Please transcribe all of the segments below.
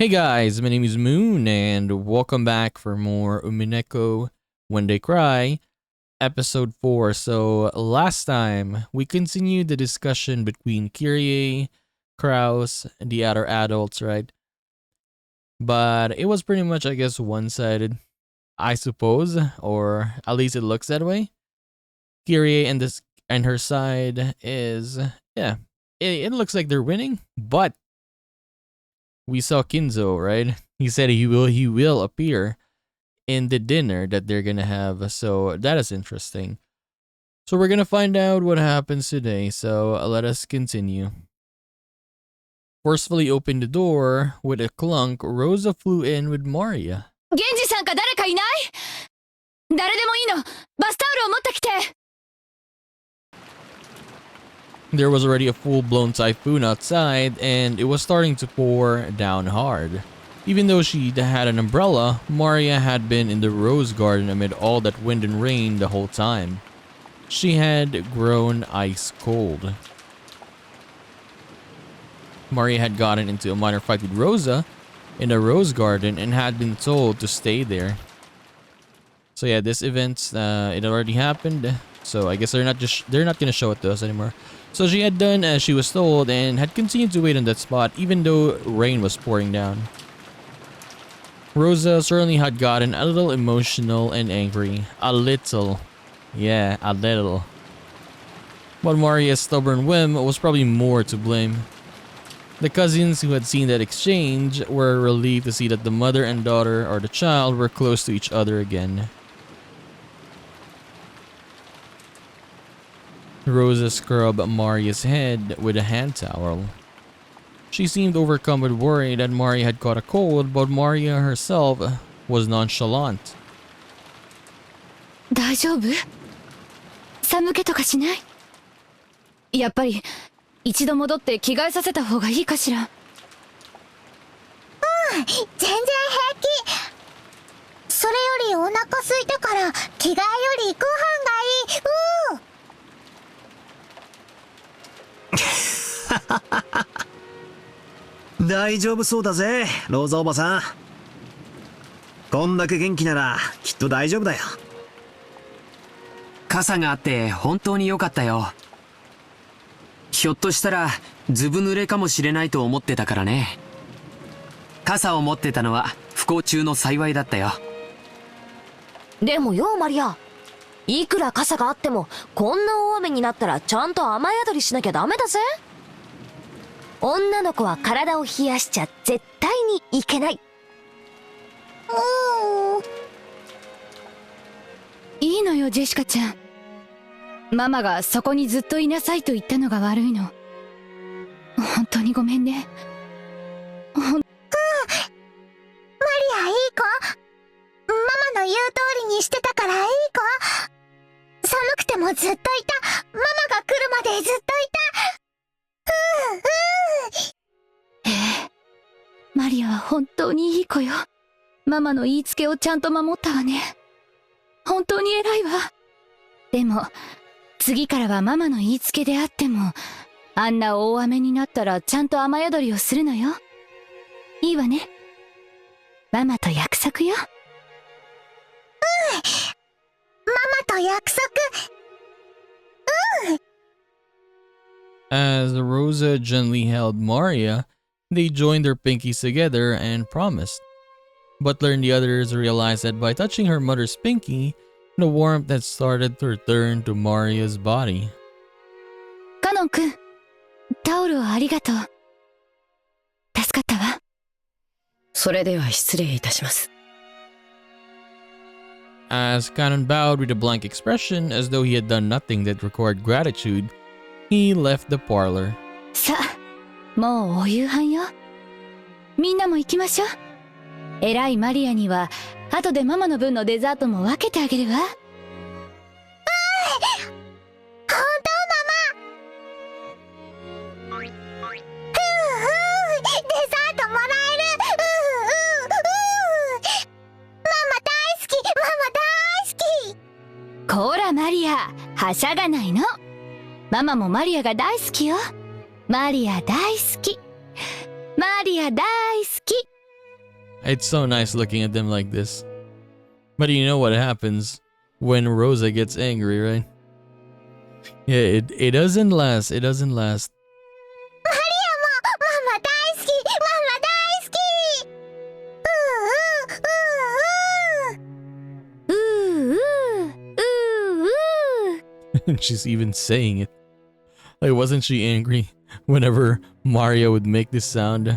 Hey guys, my name is Moon and welcome back for more Umineko When They Cry, episode 4. So last time we continued the discussion between Kyrie, Kraus, and the other adults, right? But it was pretty much, I guess, one-sided, I suppose, or at least it looks that way. Kyrie and her side is, yeah, it looks like they're winning, but we saw Kinzo, right? He said he will appear in the dinner that they're gonna have. So that is interesting. So we're gonna find out what happens today. So let us continue. Forcefully opened the door with a clunk. Rosa flew in with Maria. 源氏さんか誰かいない？誰でもいいの。バスタオルを持ってきて。 There was already a full-blown typhoon outside, and it was starting to pour down hard. Even though she had an umbrella, Maria had been in the rose garden amid all that wind and rain the whole time. She had grown ice cold. Maria had gotten into a minor fight with Rosa in a rose garden and had been told to stay there. So yeah, this event, it already happened. So I guess they're not gonna show it to us anymore. So she had done as she was told and had continued to wait on that spot even though rain was pouring down. Rosa certainly had gotten a little emotional and angry. A little. Yeah, a little. But Maria's stubborn whim was probably more to blame. The cousins who had seen that exchange were relieved to see that the mother and daughter or the child were close to each other again. Rosa scrubbed Maria's head with a hand towel. She seemed overcome with worry that Maria had caught a cold, but Maria herself was nonchalant. 大丈夫？寒気とかしない？やっぱり一度戻って着替えさせた方がいいかしら。全然平気。それよりお腹空いたから着替えよりご飯がいい。大丈夫そうだぜ、ローザおばさん。こんだけ元気ならきっと大丈夫だよ。傘があって本当に良かったよ。ひょっとしたらずぶ濡れかもしれないと思ってたからね。傘を持ってたのは不幸中の幸いだったよ。でもよマリア、いくら傘があってもこんな大雨になったらちゃんと雨宿りしなきゃダメだぜ。女の子は体を冷やしちゃ絶対にいけない。いいのよジェシカちゃん。ママがそこにずっといなさいと言ったのが悪いの。本当にごめんね。マリアいい子。ママの言う通りにしてたからいい子。寒くてもずっといた。ママが来るまでずっといた。マリアは本当にいい子よ。ママの言いつけをちゃんと守ったわね。本当に偉いわ。でも次からはママの言いつけであっても、あんな大雨になったらちゃんと雨宿りをするのよ。いいわね。ママと約束よ。ママと約束。As Rosa gently held Maria, they joined their pinkies together and promised. Butler and the others realized that by touching her mother's pinky, the warmth had started to return to Maria's body. カノン君、タオルをありがとう。助かったわ。それでは失礼いたします。 As Canon bowed with a blank expression as though he had done nothing that required gratitude, he left the parlor. さあ、もうお夕飯よ。みんなも行きましょう。偉いマリアには後でママの分のデザートも分けてあげるわ。本当ママ。デザートもらえる。ママ大好き。ママ大好き。こらマリア、はしゃがないの。ママもマリアが大好きよ。マリア大好き。マリア大好き。It's so nice looking at them like this. But you know what happens when Rosa gets angry, right? Yeah, it doesn't last. It doesn't last. マリアもママ大好きママ大好きAnd she's even saying it. Like, wasn't she angry whenever Maria would make this sound?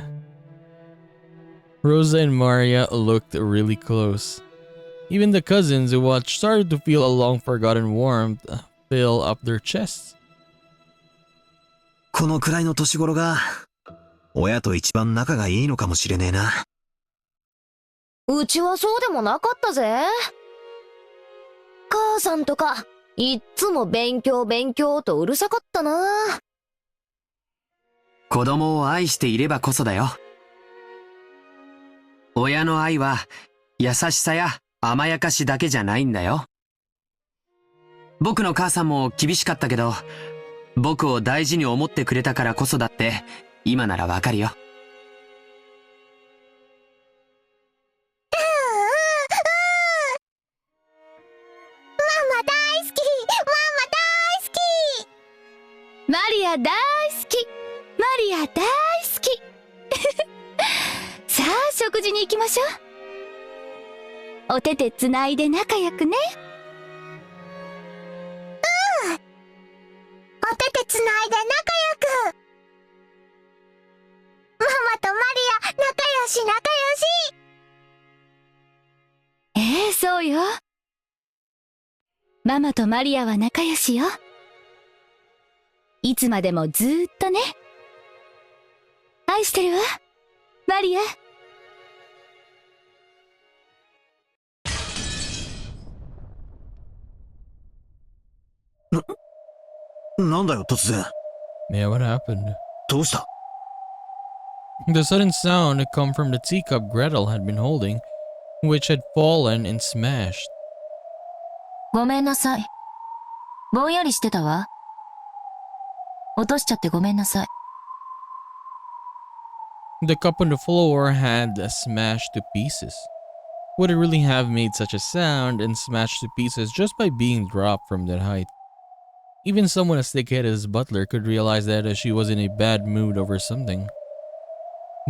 Rosa and Maria looked really close. Even the cousins who watched started to feel a long-forgotten warmth fill up their chests. このくらいの年頃が親と一番仲がいいのかもしれねえな。うちはそうでもなかったぜ。母さんとかいっつも勉強勉強とうるさかったな。子供を愛していればこそだよ。親の愛は優しさや甘やかしだけじゃないんだよ。僕の母さんも厳しかったけど、僕を大事に思ってくれたからこそだって今ならわかるよ。ママ大好きママ大好きマリア大好きマリア大好きさあ食事に行きましょう。お手手つないで仲良くね。お手手つないで仲良くママとマリア仲良し仲良しそうよ。ママとマリアは仲良しよ。いつまでもずーっとね。愛してるわマリア。なんだよ突然。 Yeah, what happened? どうした？ The sudden sound had come from the teacup Gretel had been holding, which had fallen and smashed. ごめんなさい。ぼんやりしてたわ。落としちゃってごめんなさい。The cup on the floor had smashed to pieces. Would it really have made such a sound and smashed to pieces just by being dropped from that height? Even someone as thick-headed as Butler could realize that she was in a bad mood over something.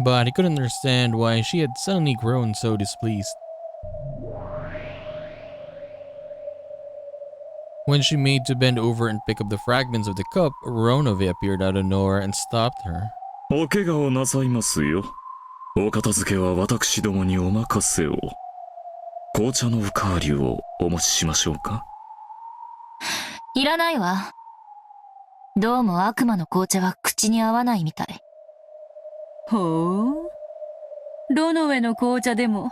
But he couldn't understand why she had suddenly grown so displeased. When she made to bend over and pick up the fragments of the cup, Ronove appeared out of nowhere and stopped her. お怪我をなさいますよ。お片付けは私どもにお任せを。紅茶のおかわりをお持ちしましょうか。いらないわ。どうも悪魔の紅茶は口に合わないみたい。ほう。ロノウェの紅茶でも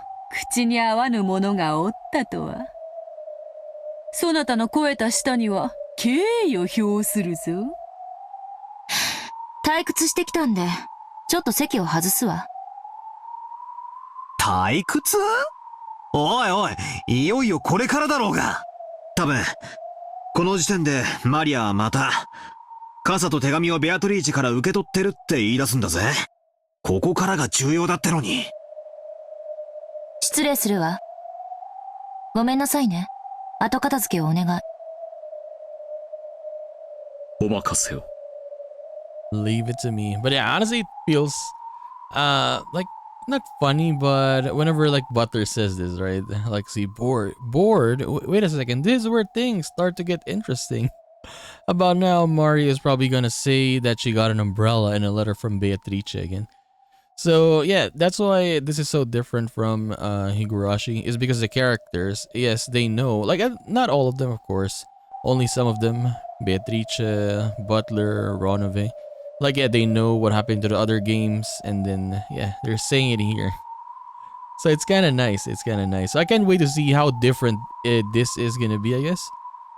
口に合わぬものがおったとは。そなたの肥えた舌には敬意を表するぞ。退屈してきたんで、ちょっと席を外すわ。退屈？おいおい、いよいよこれからだろうが。多分この時点でマリアはまた傘と手紙をベアトリーチから受け取ってるって言い出すんだぜ。ここからが重要だってのに。失礼するわ。ごめんなさいね。後片付けをお願い。お任せを。Leave it to me. But yeah, honestly, it feels like not funny, but whenever like Butler says this, right? Like, see, bored. Wait a second. This is where things start to get interesting. About now, Mario is probably gonna say that she got an umbrella in a letter from Beatrice again. So yeah, that's why this is so different from Higurashi, is because the characters, yes, they know, like not all of them, of course, only some of them, Beatrice, Butler, Ronove, like yeah, they know what happened to the other games, and then yeah, they're saying it here. So it's kind of nice. It's kind of nice. So I can't wait to see how different this is gonna be, I guess,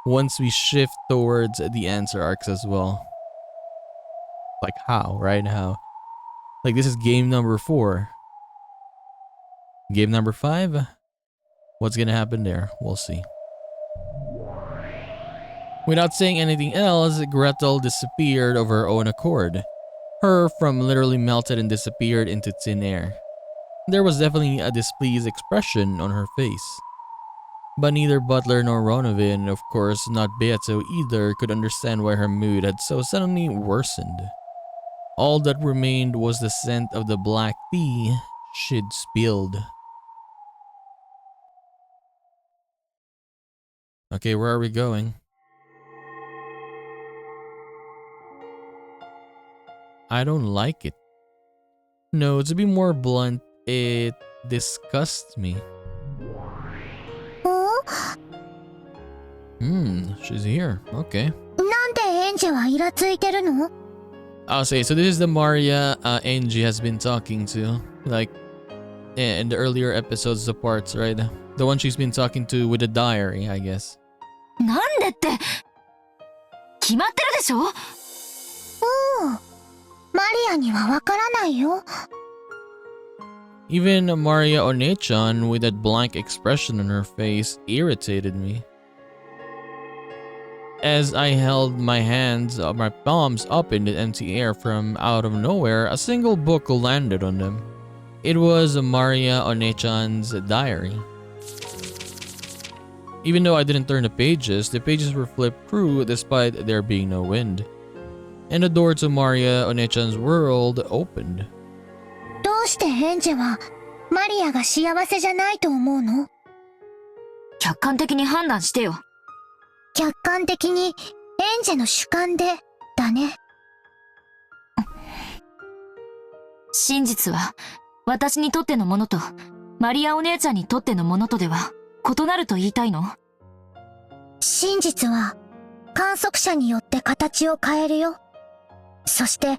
once we shift towards the answer arcs as well. Like how, right? How? Like this is game number 4. Game number 5? What's gonna happen there? We'll see. Without saying anything else, Gretel disappeared of her own accord. Her from literally melted and disappeared into thin air. There was definitely a displeased expression on her face. But neither Butler nor Ronovan, and of course not Beato either, could understand why her mood had so suddenly worsened. All that remained was the scent of the black tea she'd spilled. Okay, where are we going? I don't like it. No, to be more blunt, it disgusts me. She's here. Okay. なんでエンジはイラついてるの？ I'll say, so this is the Maria Angie has been talking to. Like, in the earlier episodes, the parts, right? The one she's been talking to with the diary, I guess. なんでって決まってるでしょ。おお、マリアにはわからないよ。Even Maria One-chan with that blank expression on her face irritated me. As I held my palms up in the empty air, from out of nowhere, a single book landed on them. It was Maria One-chan's diary. Even though I didn't turn the pages were flipped through despite there being no wind. And the door to Maria One-chan's world opened. どうしてエンジはマリアが幸せじゃないと思うの？客観的に判断してよ。客観的にエンジの主観でだね。真実は私にとってのものとマリアお姉ちゃんにとってのものとでは異なると言いたいの？真実は観測者によって形を変えるよ。そして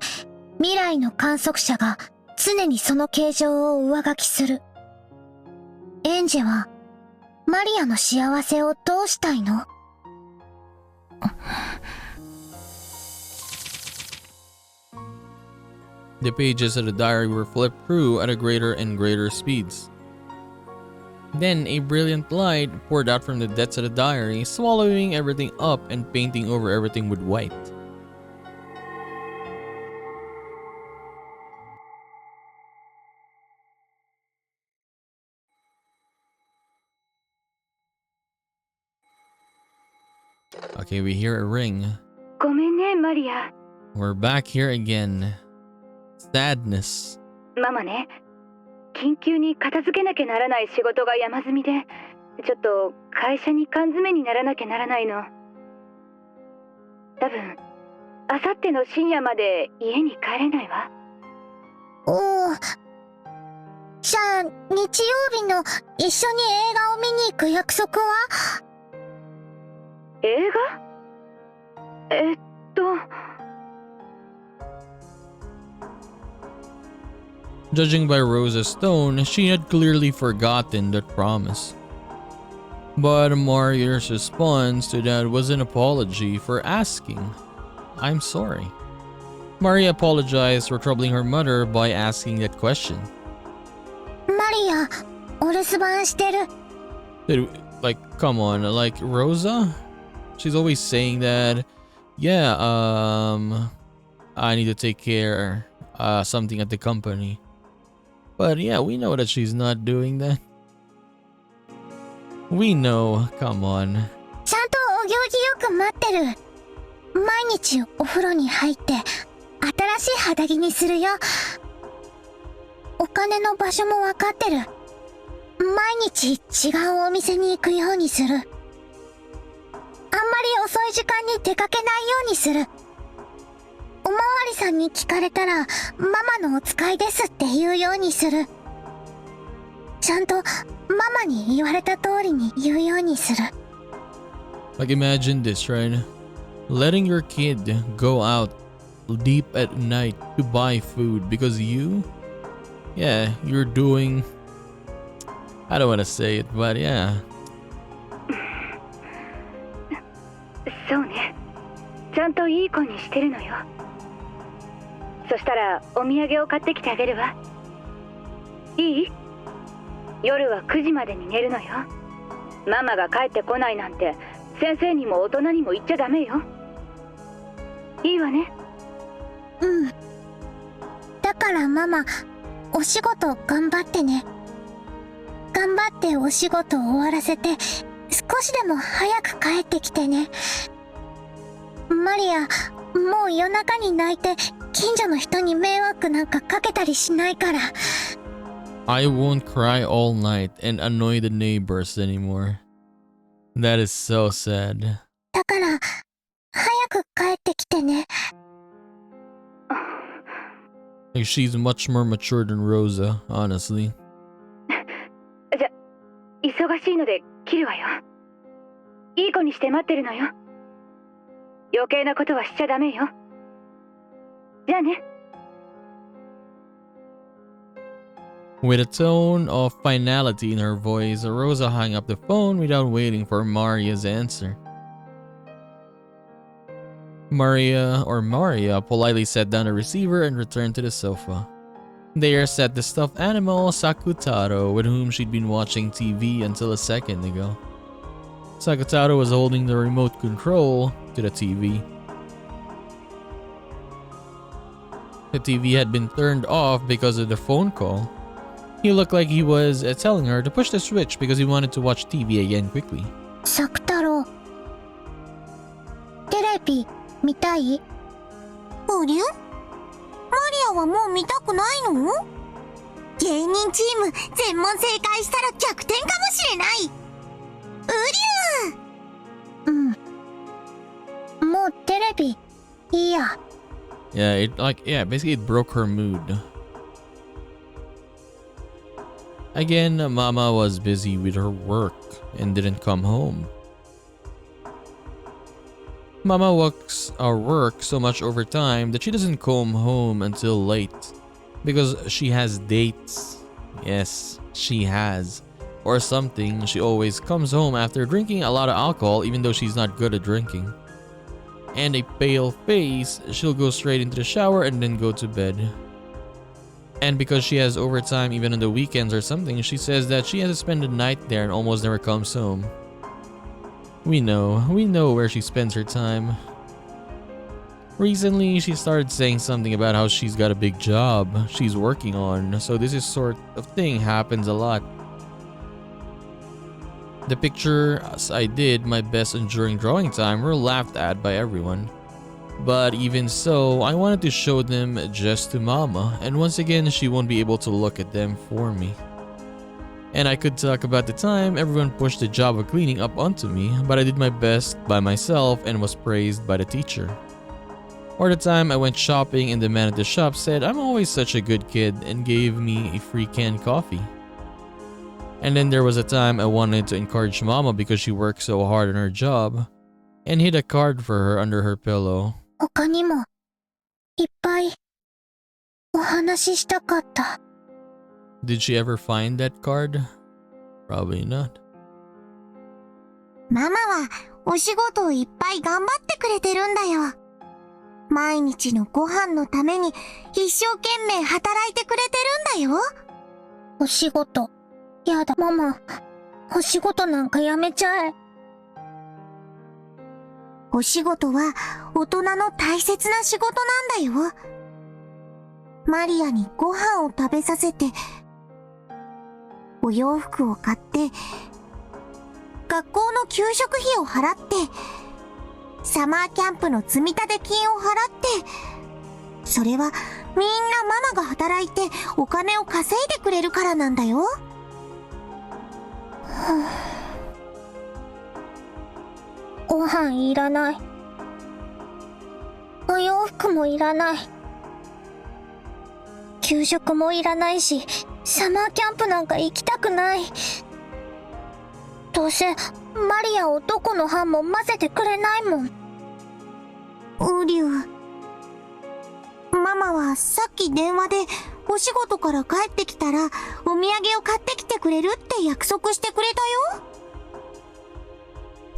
未来の観測者が常にその形状を上書きする。エンジェはマリアの幸せをどうしたいの？The pages of the diary were flipped through at a greater and greater speeds. Then a brilliant light poured out from the depths of the diary, swallowing everything up and painting over everything with white. Okay, we hear a ring. ごめんね、マリア。 We're back here again. Sadness. ママね、緊急に片付けなきゃならない仕事が山積みで、ちょっと会社に缶詰にならなきゃならないの。多分、あさっての深夜まで家に帰れないわ。おお。じゃあ、日曜日の一緒に映画を見に行く約束は？映画？Judging by Rosa's tone, she had clearly forgotten that promise. But Maria's response to that was an apology for asking. I'm sorry. Maria apologized for troubling her mother by asking that question. マリア、お留守番してる。 Dude, like, come on, like, Rosa? She's always saying that, yeah, I need to take care, something at the company. But yeah, we know that she's not doing that. We know, come on. ちゃんとお行儀よく待ってる。毎日お風呂に入って新しい肌着にするよ。お金の場所もわかってる。毎日違うお店に行くようにする。あんまり遅い時間に出かけないようにする。おまわりさんに聞かれたらママのお使いですって言うようにする。ちゃんとママに言われた通りに言うようにする。 Like, imagine this, right? Letting your kid go out deep at night to buy food because yeah, you're doing, I don't want to say it, but yeah. そうね。ちゃんといい子にしてるのよ。そしたらお土産を買ってきてあげるわ。いい？夜は9時までに寝るのよ。ママが帰ってこないなんて先生にも大人にも言っちゃダメよ。いいわね。うん。だからママ、お仕事頑張ってね。頑張ってお仕事を終わらせて、少しでも早く帰ってきてね。マリア、もう夜中に泣いて、近所の人に迷惑なんかかけたりしないから。I won't cry all night and annoy the neighbors anymore. That is so sad. だから、早く帰ってきてね。Like, she's much more mature than Rosa, honestly. じゃ、忙しいので切るわよ。いい子にして待ってるのよ。余計なことはしちゃダメよ。じゃあね。With a tone of finality in her voice, Rosa hung up the phone without waiting for Maria's answer. Maria politely set down the receiver and returned to the sofa. There sat the stuffed animal Sakutaro, with whom she'd been watching TV until a second ago. Sakutaro was holding the remote control to the TV. The TV had been turned off because of the phone call. He looked like he was telling her to push the switch because he wanted to watch TV again quickly. サク太郎、テレビ見たい？うりゅ？マリアはもう見たくないの？芸人チーム全問正解したら逆転かもしれない。うりゅ！もうテレビいいや。Basically it broke her mood. Again, Mama was busy with her work and didn't come home. Mama works so much overtime that she doesn't come home until late because she has dates. Yes, she has. Or something. She always comes home after drinking a lot of alcohol even though she's not good at drinking. And a pale face, she'll go straight into the shower and then go to bed. And because she has overtime even on the weekends or something, she says that she has to spend the night there and almost never comes home. We know where she spends her time. Recently, she started saying something about how she's got a big job she's working on, so this is sort of thing happens a lot. The pictures I did my best during drawing time were laughed at by everyone. But even so, I wanted to show them just to Mama, and once again she won't be able to look at them for me. And I could talk about the time everyone pushed the job of cleaning up onto me, but I did my best by myself and was praised by the teacher. Or the time I went shopping and the man at the shop said I'm always such a good kid and gave me a free canned coffee. And then there was a time I wanted to encourage Mama because she worked so hard on her job and hid a card for her under her pillow. 他にもいっぱいお話ししたかった。Did she ever find that card? Probably not. ママはお仕事をいっぱい頑張ってくれてるんだよ。毎日のご飯のために一生懸命働いてくれてるんだよ。お仕事。やだ、ママ。お仕事なんかやめちゃえ。お仕事は大人の大切な仕事なんだよ。マリアにご飯を食べさせて、お洋服を買って、学校の給食費を払って、サマーキャンプの積立金を払って、それはみんなママが働いてお金を稼いでくれるからなんだよ。ご飯いらない。お洋服もいらない。給食もいらないし、サマーキャンプなんか行きたくない。どうせマリアをどこの班も混ぜてくれないもん。ウリュウ、ママはさっき電話でお仕事から帰ってきたらお土産を買ってきてくれるって約束してくれたよ。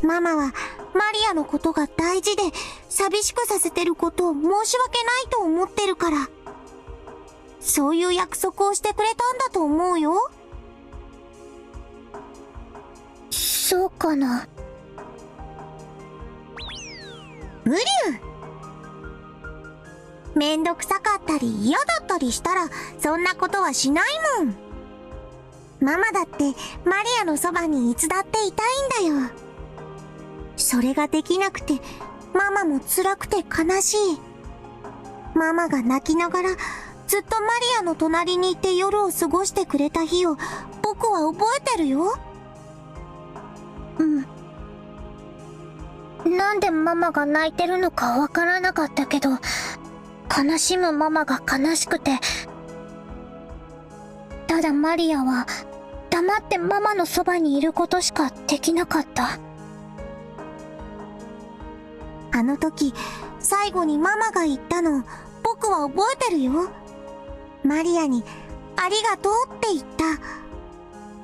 ママはマリアのことが大事で寂しくさせてることを申し訳ないと思ってるから、そういう約束をしてくれたんだと思うよ。そうかな。ウリュウ、めんどくさかったり嫌だったりしたらそんなことはしないもん。ママだってマリアのそばにいつだっていたいんだよ。それができなくてママも辛くて悲しい。ママが泣きながらずっとマリアの隣にいて夜を過ごしてくれた日を僕は覚えてるよ。なんでママが泣いてるのかわからなかったけど、悲しむママが悲しくて、ただマリアは黙ってママのそばにいることしかできなかった。あの時最後にママが言ったの僕は覚えてるよ。マリアにありがとうって言っ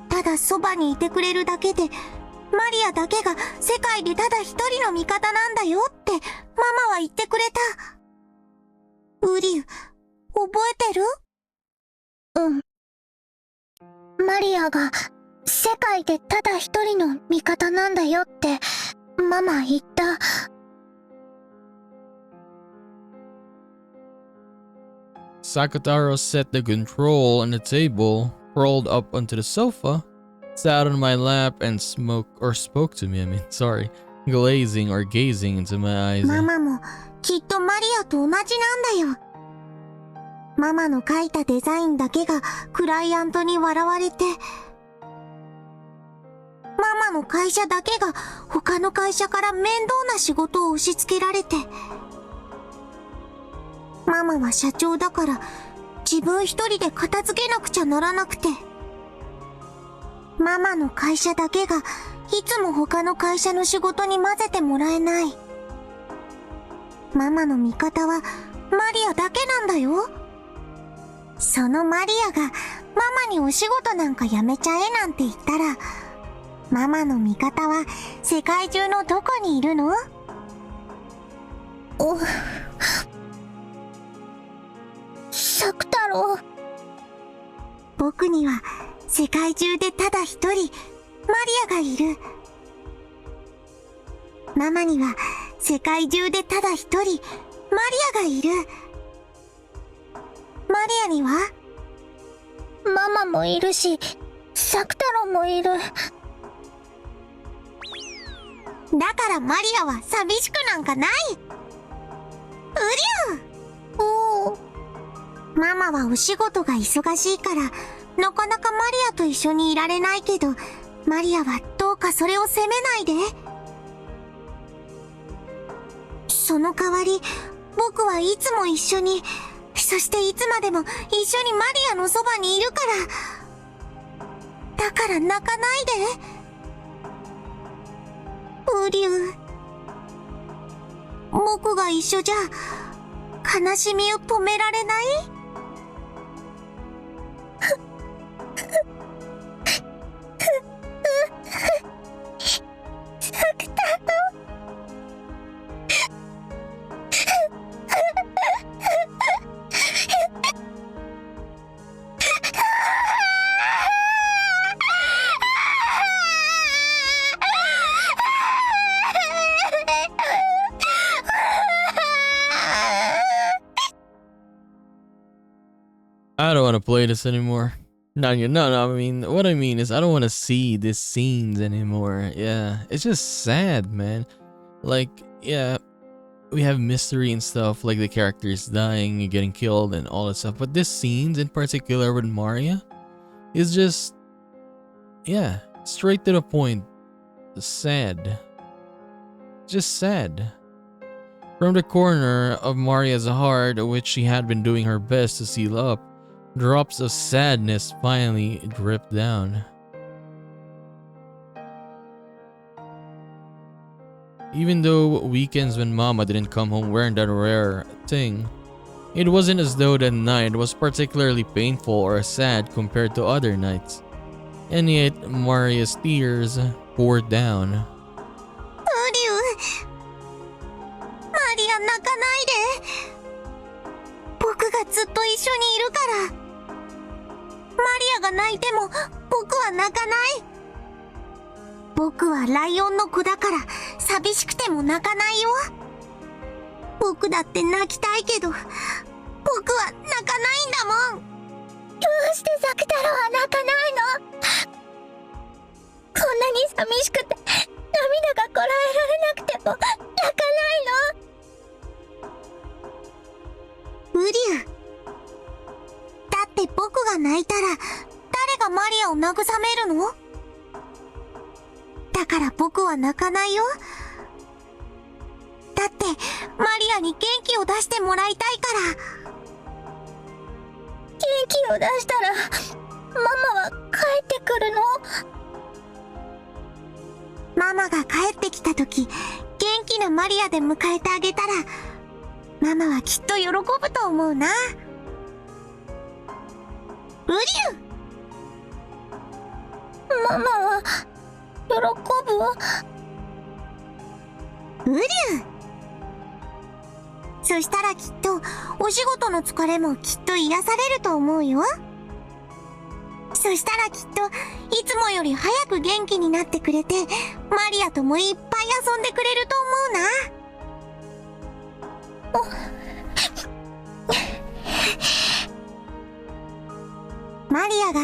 た。ただそばにいてくれるだけでマリアだけが世界でただ一人の味方なんだよってママは言ってくれた。ウリュ、覚えてる？マリアが世界でただ一人の味方なんだよってママ言った。Sakataro set the control on the table, crawled up onto the sofa, sat on my lap and spoke to me, glazing or gazing into my eyes. ママもきっとマリアと同じなんだよ。ママの描いたデザインだけがクライアントに笑われて、ママの会社だけが他の会社から面倒な仕事を押し付けられて、ママは社長だから自分一人で片付けなくちゃならなくて、ママの会社だけがいつも他の会社の仕事に混ぜてもらえない。ママの味方はマリアだけなんだよ。そのマリアがママにお仕事なんかやめちゃえなんて言ったら、ママの味方は世界中のどこにいるの？サク太郎。僕には世界中でただ一人マリアがいる。ママには世界中でただ一人マリアがいる。マリアにはママもいるし、サク太郎もいる。だからマリアは寂しくなんかない。ウリュウ。ママはお仕事が忙しいからなかなかマリアと一緒にいられないけど、マリアはどうかそれを責めないで。その代わり僕はいつも一緒に、そしていつまでも一緒にマリアのそばにいるから。だから泣かないで。ウリュウ。僕が一緒じゃ悲しみを止められない？サク太郎。I don't want to play this anymore. No, I mean, what I mean is I don't want to see these scenes anymore. Yeah, it's just sad, man. Like, yeah, we have mystery and stuff, like the characters dying and getting killed and all that stuff. But this scenes in particular with Maria is just, yeah, straight to the point. Sad. Just sad. From the corner of Maria's heart, which she had been doing her best to seal up, drops of sadness finally dripped down. Even though weekends when Mama didn't come home wearing that rare thing, it wasn't as though that night was particularly painful or sad compared to other nights. And yet, Maria's tears poured down. ウリュウ。マリア泣かないで。僕がずっと一緒にいるから。マリアが泣いても僕は泣かない。僕はライオンの子だから寂しくても泣かないよ。僕だって泣きたいけど、僕は泣かないんだもん。どうしてザク太郎は泣かないの？こんなに寂しくて涙がこらえられなくても泣かないの？ウリュウ。だって僕が泣いたら誰がマリアを慰めるの？だから僕は泣かないよ。だってマリアに元気を出してもらいたいから。元気を出したらママは帰ってくるの？ママが帰ってきた時、元気なマリアで迎えてあげたら、ママはきっと喜ぶと思うな。ウリュウ。ママは喜ぶ？ウリュウ。そしたらきっとお仕事の疲れもきっと癒されると思うよ。そしたらきっといつもより早く元気になってくれて、マリアともいっぱい遊んでくれると思うな。マリアが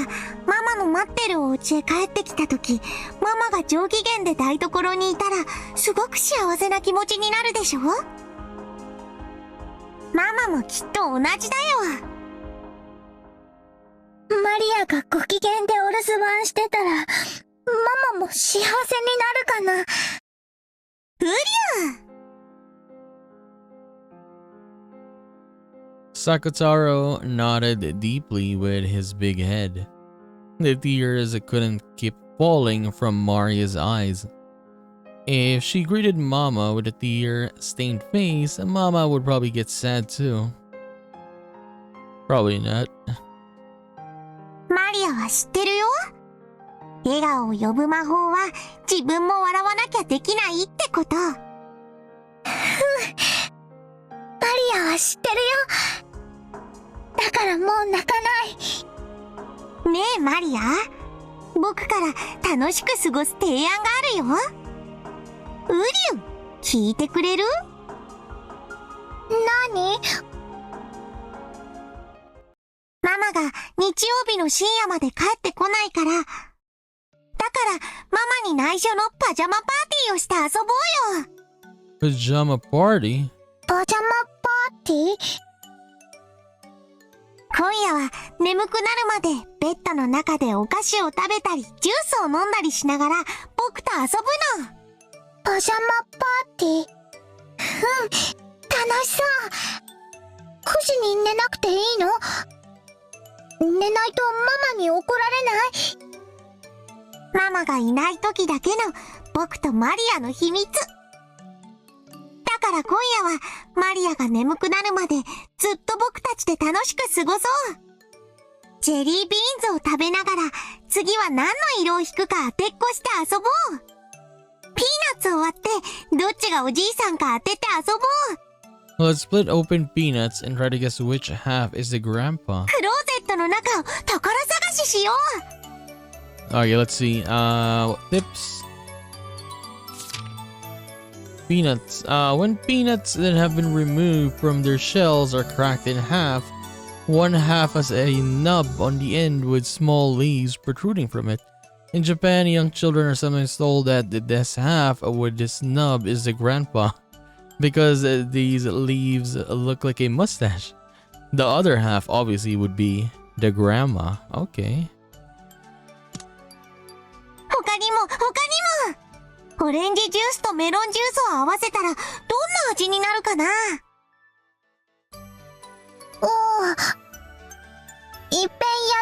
ママの待ってるお家へ帰ってきた時、ママが上機嫌で台所にいたらすごく幸せな気持ちになるでしょ？ママもきっと同じだよ。マリアがご機嫌でお留守番してたらママも幸せになるかな？ウリュウ。Sakutaro nodded deeply with his big head. The tears couldn't keep falling from Maria's eyes. If she greeted Mama with a tear-stained face, Mama would probably get sad too. Probably not. マリアは知ってるよ。笑顔を呼ぶ魔法は自分も笑わなきゃできないってこと。マリアは知ってるよ。だからもう泣かない。ねえマリア、僕から楽しく過ごす提案があるよ。ウリュウ、聞いてくれる？何？ママが日曜日の深夜まで帰ってこないから、だからママに内緒のパジャマパーティーをして遊ぼうよ。Pajama party? パジャマパーティー？今夜は眠くなるまでベッドの中でお菓子を食べたりジュースを飲んだりしながら僕と遊ぶの。パジャマパーティー？楽しそう。9時に寝なくていいの？寝ないとママに怒られない？ママがいない時だけの僕とマリアの秘密。だから今夜はマリアが眠くなるまでずっと僕たちで楽しく過ごそう。ジェリービーンズを食べながら次は何の色を引くか当てっこして遊ぼう。ピーナッツを割ってどっちがおじいさんか当てて遊ぼう。 Let's split open peanuts and try to guess which half is the grandpa. クローゼットの中を宝探ししよう。 Okay, let's see. Tips. Peanuts. When peanuts that have been removed from their shells are cracked in half, one half has a nub on the end with small leaves protruding from it. In Japan, young children are sometimes told that this half with this nub is the grandpa because these leaves look like a mustache. The other half obviously would be the grandma. Okay. 他にもオレンジジュースとメロンジュースを合わせたらどんな味になるかな。おー、いっぺんやっ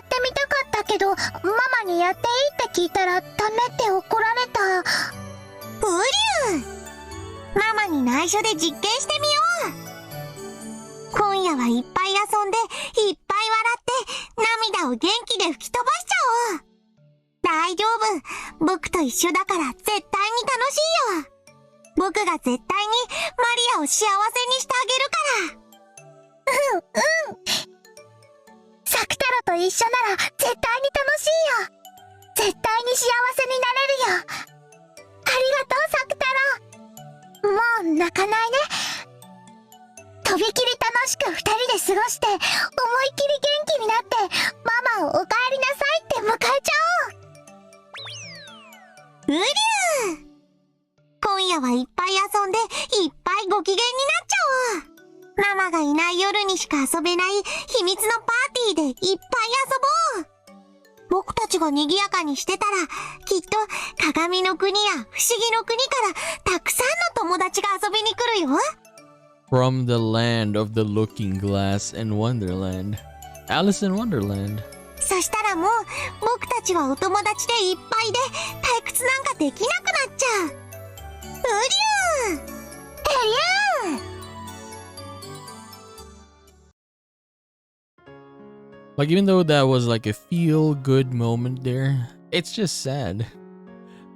てみたかったけどママにやっていいって聞いたらダメって怒られた。ウリュウ、ママに内緒で実験してみよう。今夜はいっぱい遊んでいっぱい笑って涙を元気で吹き飛ばしちゃおう。大丈夫、僕と一緒だから絶対に楽しいよ。僕が絶対にマリアを幸せにしてあげるから。サクタロと一緒なら絶対に楽しいよ。絶対に幸せになれるよ。ありがとうサクタロ。もう泣かないね。とびきり楽しく二人で過ごして、思いっきり元気になって、ママをお帰りなさいって迎えちゃおう。うりゅう。今夜はいっぱい遊んで、いっぱいご機嫌になっちゃおう。ママがいない夜にしか遊べない秘密のパーティーでいっぱい遊ぼう。僕たちが賑やかにしてたら、きっと鏡の国や不思議の国からたくさんの友達が遊びに来るよ。From the land of the looking glass and Wonderland. Alice in Wonderland. そしたらもう、僕たちはお友達でいっぱいで、退屈なんかできなくなっちゃう。うりゅう！えりゅう！ Like, even though that was like a feel-good moment there, it's just sad.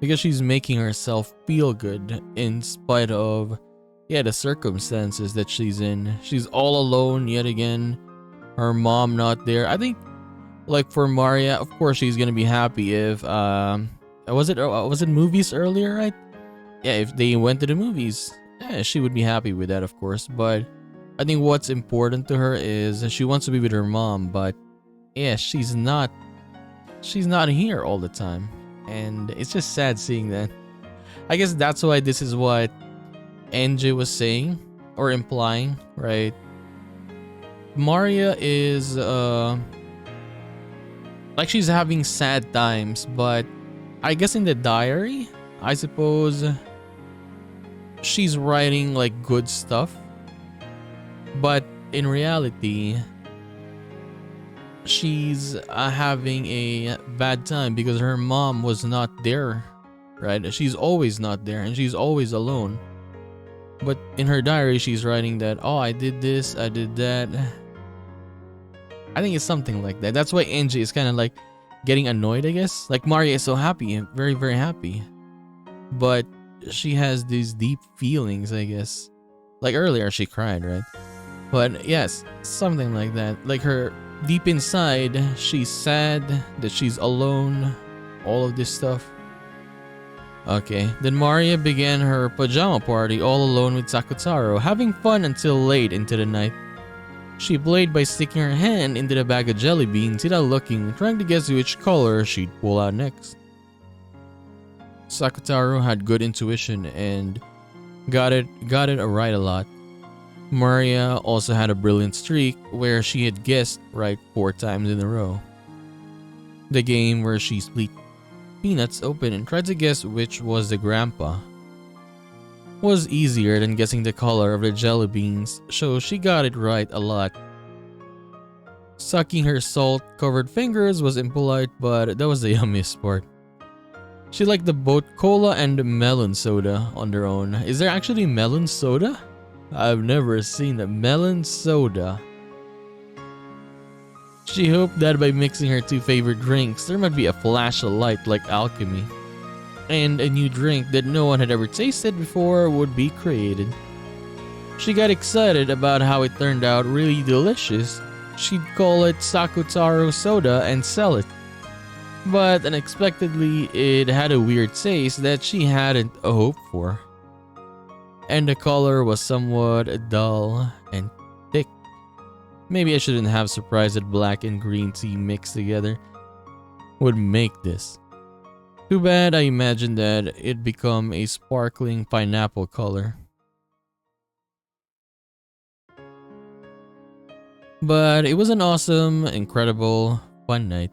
Because she's making herself feel good in spite of, the circumstances that she's in. She's all alone yet again. Her mom not there. I think, like, for Maria, of course she's gonna be happy if, was it movies earlier, right? Yeah, if they went to the movies. Yeah, she would be happy with that, of course. But I think what's important to her is she wants to be with her mom, but yeah, she's not here all the time, and it's just sad seeing that. I guess that's why this is what NJ was saying or implying, right? Maria is like she's having sad times, but I guess in the diary, I suppose she's writing like good stuff, but in reality she's having a bad time because her mom was not there, right? She's always not there and she's always alone. But in her diary, she's writing that, oh, I did this, I did that. I think it's something like that. That's why Angie is kind of like getting annoyed, I guess. Like, Maria is so happy, very, very happy. But she has these deep feelings, I guess. Like earlier, she cried, right? But yes, something like that. Like her deep inside, she's sad that she's alone, all of this stuff. Okay, then Maria began her pajama party all alone with Sakutaro, having fun until late into the night. She played by sticking her hand into the bag of jelly beans without looking, trying to guess which color she'd pull out next. Sakutaro had good intuition and got it right a lot. Maria also had a brilliant streak where she had guessed right 4 times in a row. The game where she split peanuts open and tried to guess which was the grandpa was easier than guessing the color of the jelly beans, so she got it right a lot. Sucking her salt-covered fingers was impolite, but that was the yummiest part. She liked the both cola and melon soda on their own. Is there actually melon soda? I've never seen a melon soda. She hoped that by mixing her 2 favorite drinks, there might be a flash of light like alchemy, and a new drink that no one had ever tasted before would be created. She got excited about how it turned out really delicious. She'd call it Sakutaro soda and sell it. But unexpectedly, it had a weird taste that she hadn't hoped for. And the color was somewhat dull and thick. Maybe I shouldn't have surprised that black and green tea mixed together would make this. Too bad I imagined that it'd become a sparkling pineapple color. But it was an awesome, incredible, fun night.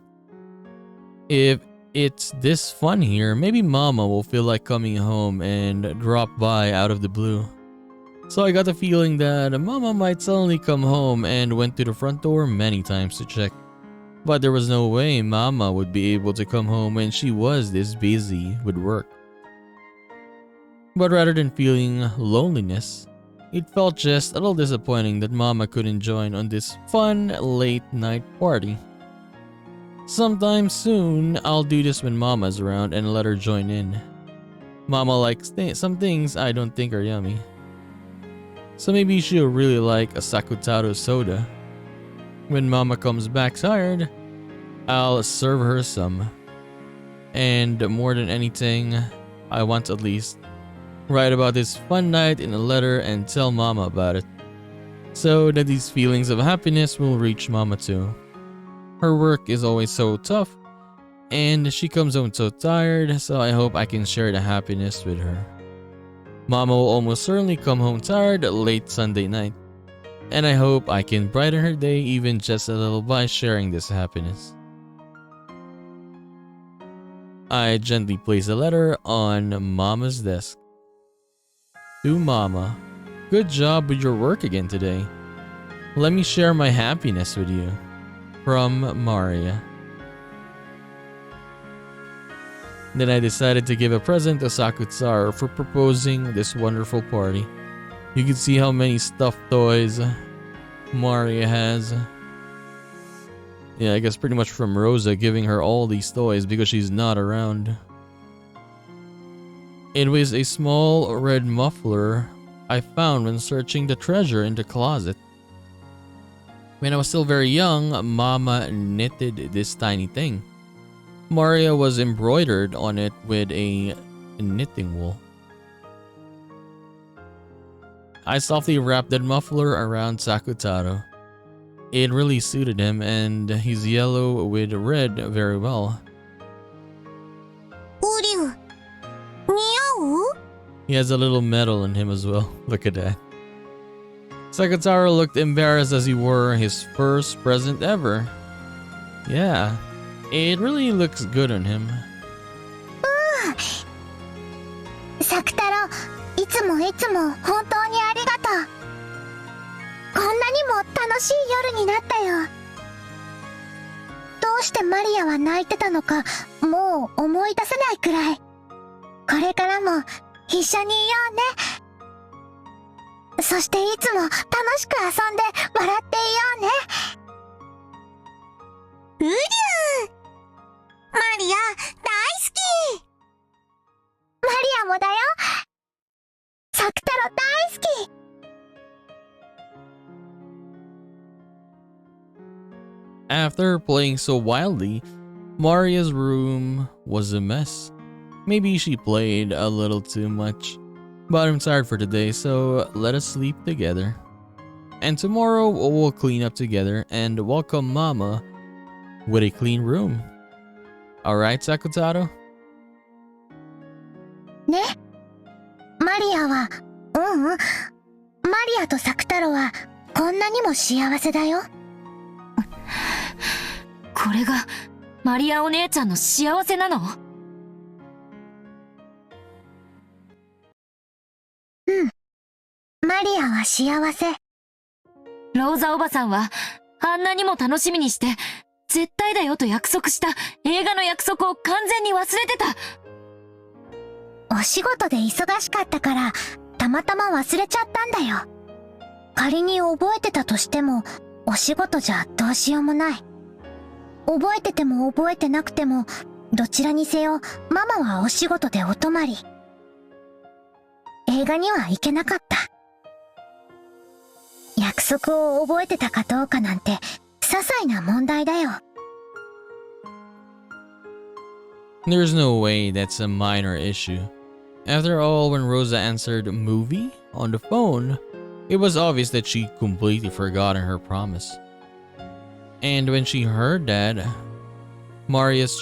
If it's this fun here, maybe Mama will feel like coming home and drop by out of the blue. So I got the feeling that Mama might suddenly come home and went to the front door many times to check. But there was no way Mama would be able to come home when she was this busy with work. But rather than feeling loneliness, it felt just a little disappointing that Mama couldn't join on this fun late night party. Sometime soon, I'll do this when Mama's around and let her join in. Mama likes some things I don't think are yummy. So maybe she'll really like a Sakutaro soda. When Mama comes back tired, I'll serve her some. And more than anything, I want to at least write about this fun night in a letter and tell Mama about it. so that these feelings of happiness will reach Mama too. Her work is always so tough, and she comes home so tired, so I hope I can share the happiness with her. Mama will almost certainly come home tired late Sunday night, and I hope I can brighten her day even just a little by sharing this happiness. I gently place a letter on Mama's desk. To Mama, good job with your work again today. Let me share my happiness with you. From Maria. Then I decided to give a present to Sakutaro for proposing this wonderful party. You can see how many stuffed toys Maria has. Yeah, I guess pretty much from Rosa giving her all these toys because she's not around. It was a small red muffler I found when searching the treasure in the closet. When I was still very young, Mama knitted this tiny thing. Maria was embroidered on it with a knitting wool. I softly wrapped that muffler around Sakutaro. It really suited him, and he's yellow with red very well. Uryu, niau? He has a little metal in him as well. Look at that. Sakutaro looked embarrassed as he wore his first present ever. Yeah, it really looks good on him. サクタロ、いつも本当にありがとう。こんなにも楽しい夜になったよ。どうしてマリアは泣いてたのか、もう思い出せないくらい。これからも一緒にいようね。そしていつも楽しく遊んで笑っていようね。うりゅう、マリア大好き。マリアもだよ。サクタロ大好き。After playing so wildly, Maria's room was a mess. Maybe she played a little too much. But I'm tired for today, so let us sleep together. And tomorrow we'll clean up together and welcome Mama with a clean room. Alright, Sakutaro? ね。マリアは、マリアとサクタロはこんなにも幸せだよ。これがマリアお姉ちゃんの幸せなの？マリアは幸せ。ローザおばさんはあんなにも楽しみにして絶対だよと約束した映画の約束を完全に忘れてた。お仕事で忙しかったからたまたま忘れちゃったんだよ。仮に覚えてたとしてもお仕事じゃどうしようもない。覚えてても覚えてなくてもどちらにせよママはお仕事でお泊まり。映画には行けなかった。約束を覚えてたかどうかなんて些細な問題だよ。There's no way that's a minor issue. After all, when Rosa answered movie on the phone, it was obvious that she'd completely forgotten her promise. And when she heard that, Maria's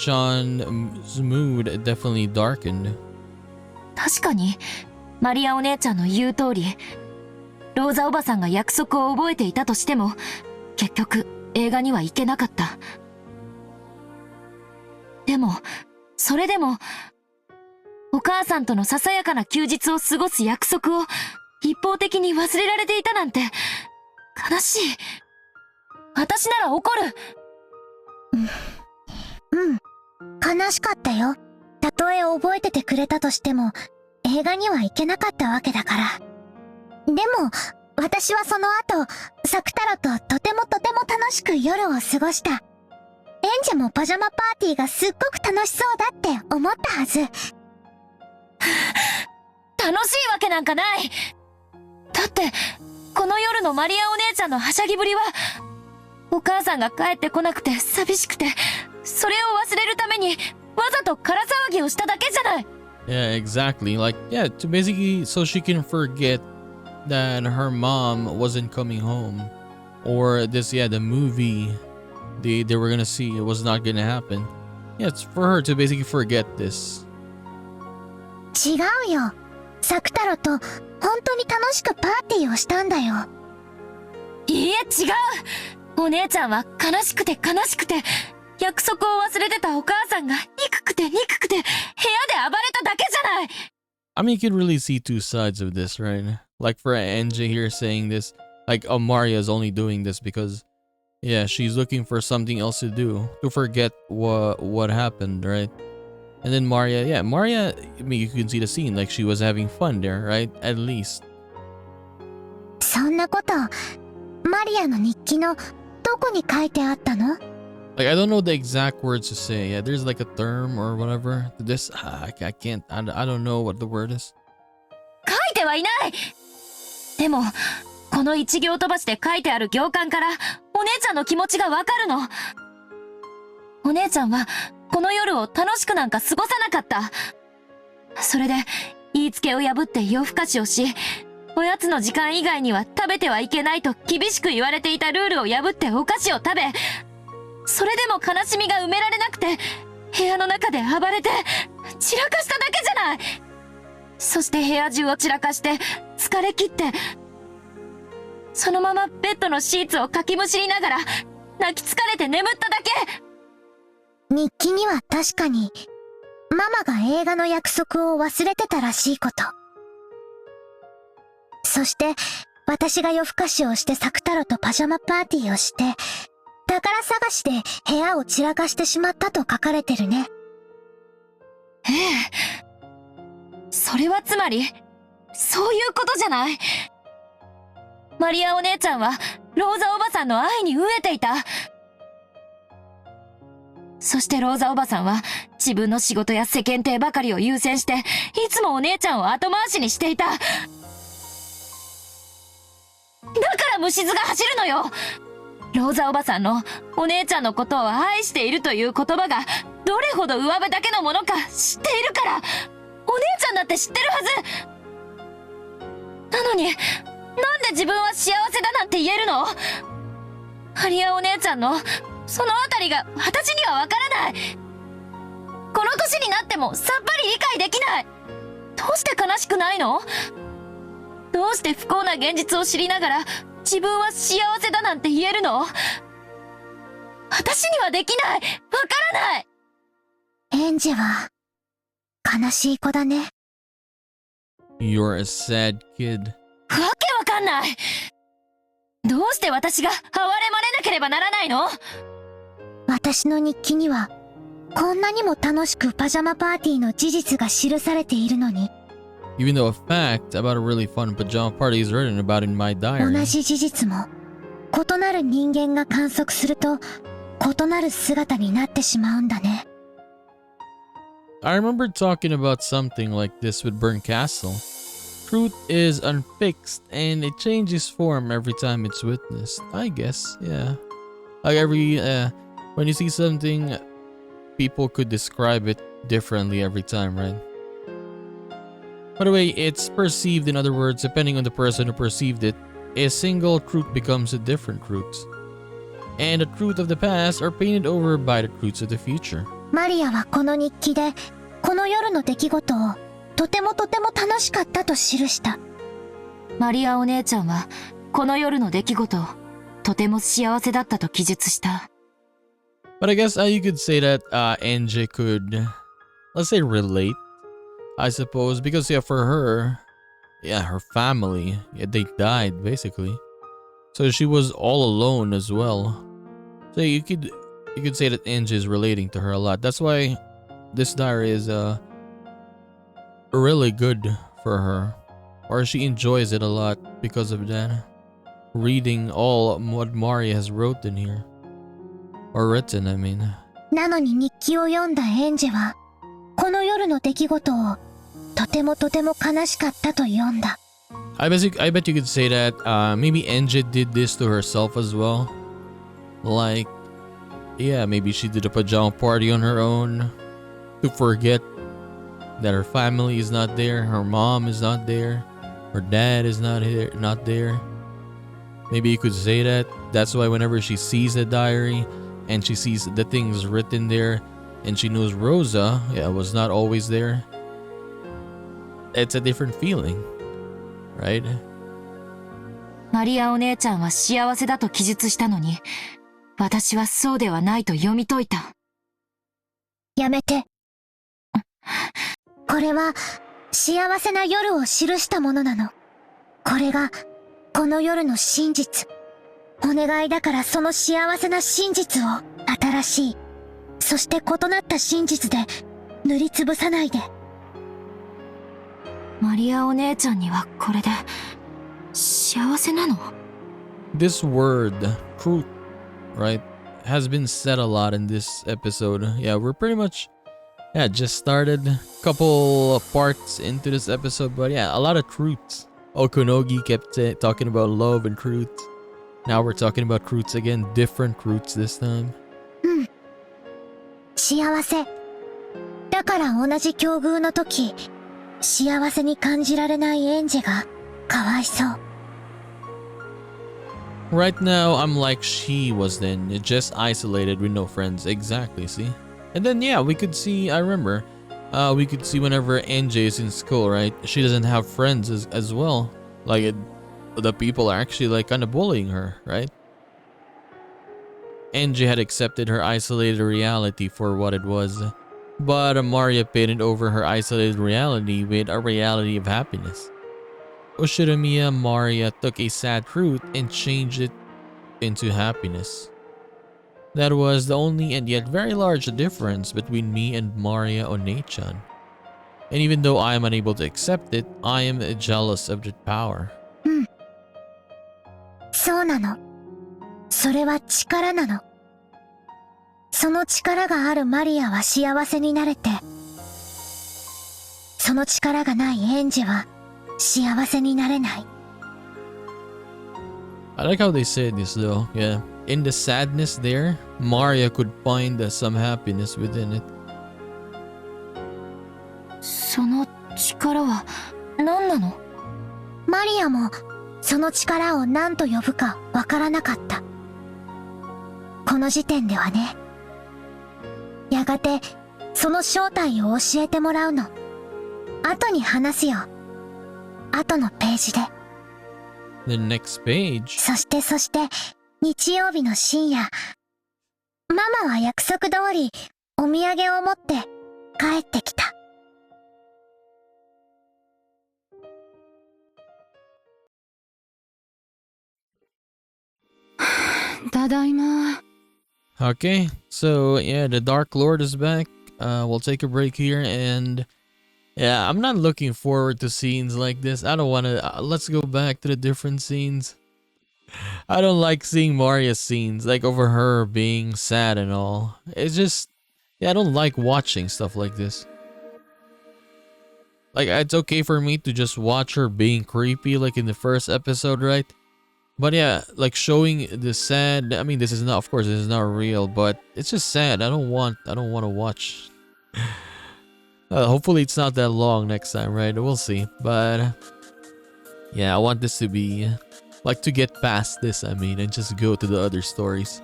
mood definitely darkened. 確かにマリアお姉ちゃんの言う通り、ローザおばさんが約束を覚えていたとしても結局映画には行けなかった。でもそれでもお母さんとのささやかな休日を過ごす約束を一方的に忘れられていたなんて悲しい。私なら怒る。悲しかったよ。たとえ覚えててくれたとしても映画には行けなかったわけだから。でも私はその後サクタロととても楽しく夜を過ごした。エンジェもパジャマパーティーがすっごく楽しそうだって思ったはず。楽しいわけなんかない。だってこの夜のマリアお姉ちゃんのはしゃぎぶりはお母さんが帰ってこなくて寂しくてそれを忘れるためにわざと空騒ぎをしただけじゃない。Yeah, exactly. Like, yeah, to basically so she can forget that her mom wasn't coming home, or the movie they were gonna see, it was not gonna happen. Yeah, it's for her to basically forget this. 違うよ。サクタロと本当に楽しくパーティーをしたんだよ。いいえ、違う。お姉ちゃんは悲しくて悲しくて、約束を忘れてたお母さんが憎くて憎くて、部屋で暴れただけじゃない。I mean, you could really see two sides of this, right? Like for NJ here saying this, like Maria is only doing this because, yeah, she's looking for something else to do, to forget what happened, right? And then Maria, I mean, you can see the scene, like she was having fun there, right? At least. そんなこと、マリアの日記のどこに書いてあったの？ Like, I don't know the exact words to say. Yeah, there's like a term or whatever. This, I can't, I don't know what the word is. 書いてはいない。でも、この一行飛ばしで書いてある行間から、お姉ちゃんの気持ちがわかるの。お姉ちゃんは、この夜を楽しくなんか過ごさなかった。それで、言いつけを破って夜更かしをし、おやつの時間以外には食べてはいけないと厳しく言われていたルールを破ってお菓子を食べ、それでも悲しみが埋められなくて、部屋の中で暴れて、散らかしただけじゃない。そして部屋中を散らかして、疲れ切って、そのままベッドのシーツをかきむしりながら、泣き疲れて眠っただけ。日記には確かに、ママが映画の約束を忘れてたらしいこと。そして、私が夜更かしをしてサクタロとパジャマパーティーをして、宝探しで部屋を散らかしてしまったと書かれてるね。ええ。それはつまり、そういうことじゃない。マリアお姉ちゃんは、ローザおばさんの愛に飢えていた。そしてローザおばさんは、自分の仕事や世間体ばかりを優先して、いつもお姉ちゃんを後回しにしていた。だから虫唾が走るのよ。ローザおばさんのお姉ちゃんのことを愛しているという言葉がどれほど上辺だけのものか知っているから。お姉ちゃんだって知ってるはず。なのに、なんで自分は幸せだなんて言えるの？ハリアお姉ちゃんのそのあたりが私にはわからない。この年になってもさっぱり理解できない。どうして悲しくないの？どうして不幸な現実を知りながら自分は幸せだなんて言えるの？私にはできない。わからない。エンジは悲しい子だね。 You're a sad kid. わけわかんない。どうして私が哀れまれなければならないの？私の日記にはこんなにも楽しくパジャマパーティーの事実が記されているのに。Even though a fact about a really fun pajama party is written about in my 同 diary. じ事実も異なる人間が観測すると異なる姿になってしまうんだね。I remember talking about something like this with Burn Castle. Truth is unfixed and it changes form every time it's witnessed. I guess, yeah. Like when you see something, people could describe it differently every time, right? By the way, it's perceived, in other words, depending on the person who perceived it, a single truth becomes a different truth. And the truth of the past are painted over by the truths of the future. マリアはこの日記でこの夜の出来事をとても楽しかったと記した。マリアお姉ちゃんはこの夜の出来事をとても幸せだったと記述した。But I guess you could say that NJ could, let's say, relate, I suppose, because yeah, for her, yeah, her family, yeah, they died basically, so she was all alone as well. So you could say that NJ is relating to her a lot. That's why this diary is really good for her, or she enjoys it a lot because of that. Reading all what Maria has wrote in here. Or written, I mean. なのに日記を読んだエンジェはこの夜の出来事をとても悲しかったと読んだ。I bet you could say that maybe NJ did this to herself as well. Like, yeah, maybe she did a pajama party on her own to forget that her family is not there, her mom is not there, her dad is not here, not there. Maybe you could say that. That's why whenever she sees the diary and she sees the things written there and she knows Rosa, was not always there, it's a different feeling, right? マリアお姉ちゃんは幸せだと記述したのに、私はそうではないと読み解いた。やめて。これは幸せな夜を記したものなの。これがこの夜の真実。お願いだからその幸せな真実を新しい、そして異なった真実で塗りつぶさないで。マリアお姉ちゃんにはこれで幸せなの？ This word, truth, right, has been said a lot in this episode. Yeah, we're pretty much, just started a couple of parts into this episode, but a lot of truths. Okonogi kept talking about love and truth. Now we're talking about truths again, different truths this time. 幸せ。だから同じ境遇の時、幸せに感じられないエンジェがかわいそう。Right now, I'm like she was then, just isolated with no friends. Exactly, see? And then, we could see, I remember, we could see whenever NJ is in school, right? She doesn't have friends as well. Like, the people are actually, like, kind of bullying her, right? NJ had accepted her isolated reality for what it was. But Maria painted over her isolated reality with a reality of happiness. Ushiramiya Maria took a sad truth and changed it into happiness. That was the only and yet very large difference between me and Maria One-chan. And even though I am unable to accept it, I am jealous of that power. そうなの。それは力なの。その力があるマリアは幸せになれて、その力がないエンジは幸せになれない。I like how they said this though, yeah. In the sadness there, Maria could find some happiness within it. その力は何なの？マリアもその力を何と呼ぶかわからなかった。この時点ではね。やがてその正体を教えてもらうの。後に話すよ。後のページで。The next page. そして日曜日の深夜、ママは約束通りお土産を持って帰ってきた。ただいま。 Okay, so the Dark Lord is back. We'll take a break here and I'm not looking forward to scenes like this. I don't want to, let's go back to the different scenes. I don't like seeing Maria's scenes, like over her being sad and all. It's just, I don't like watching stuff like this. Like, it's okay for me to just watch her being creepy like in the first episode, right? But like showing the sad, I mean, this is not, of course, this is not real, but it's just sad. I don't want to watch. Hopefully it's not that long next time, right? We'll see. But I want this to be, like, to get past this, I mean, and just go to the other stories.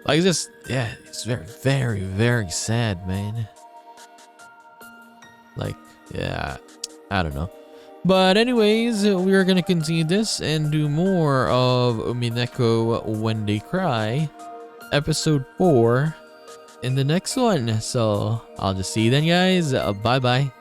Like, just, it's very, very, very sad, man. Like, I don't know. But anyways, we are gonna continue this and do more of Umineko When They Cry, episode 4, in the next one. So, I'll just see you then, guys. Bye-bye.